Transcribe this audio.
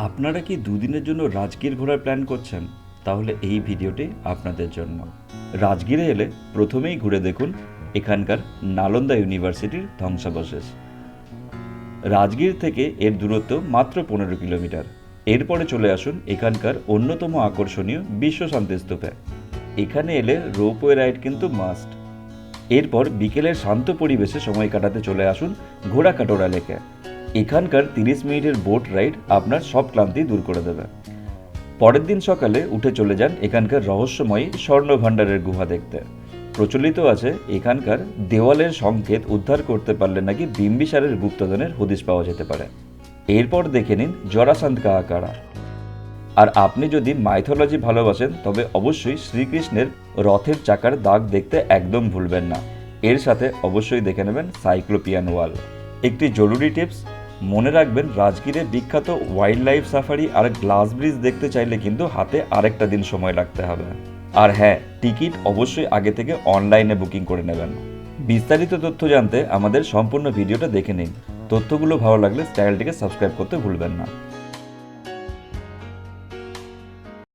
আপনারা কি দুদিনের জন্য রাজগীর ঘোরার প্ল্যান করছেন? তাহলে এই ভিডিওটি আপনাদের জন্য। রাজগীরে এলে প্রথমেই ঘুরে দেখুন এখানকার নালন্দা ইউনিভার্সিটির ধ্বংসাবশেষ। রাজগীর থেকে এর দূরত্ব মাত্র 15 কিলোমিটার। এরপরে চলে আসুন এখানকার অন্যতম আকর্ষণীয় বিশ্ব শান্তি স্তূপে। এখানে এলে রোপওয়ে রাইড কিন্তু মাস্ট। এরপর বিকেলের শান্ত পরিবেশে সময় কাটাতে চলে আসুন ঘোড়াকাটোরা লেকে। এখানকার 30 মিনিটের বোট রাইড আপনার সব ক্লান্তি দূর করে দেবে। পরের দিন সকালে উঠে চলে যান এখানকার রহস্যময়ী স্বর্ণভাণ্ডারের গুহা দেখতে। প্রচলিত আছে এখানকার দেওয়ালের সংকেত উদ্ধার করতে পারলে নাকি বিম্বিসারের গুপ্তধনের হদিশ পাওয়া যেতে পারে। এরপর দেখে নিন জরাসন্ধ কাহাকাড়া। আর আপনি যদি মাইথোলজি ভালোবাসেন তবে অবশ্যই শ্রীকৃষ্ণের রথের চাকার দাগ দেখতে একদম ভুলবেন না। এর সাথে অবশ্যই দেখে নেবেন সাইক্লোপিয়ান ওয়াল। একটি জরুরি টিপস, মনে রাখবেন রাজগীরে বিখ্যাত ওয়াইল্ড লাইফ সাফারি আর গ্লাস ব্রিজ দেখতে চাইলে কিন্তু হাতে আরেকটা দিন সময় রাখতে হবে। আর হ্যাঁ, টিকিট অবশ্যই আগে থেকে অনলাইনে বুকিং করে নেবেন। বিস্তারিত তথ্য জানতে আমাদের সম্পূর্ণ ভিডিওটা দেখে নিন। তথ্যগুলো ভালো লাগলে চ্যানেলটিকে সাবস্ক্রাইব করতে ভুলবেন না।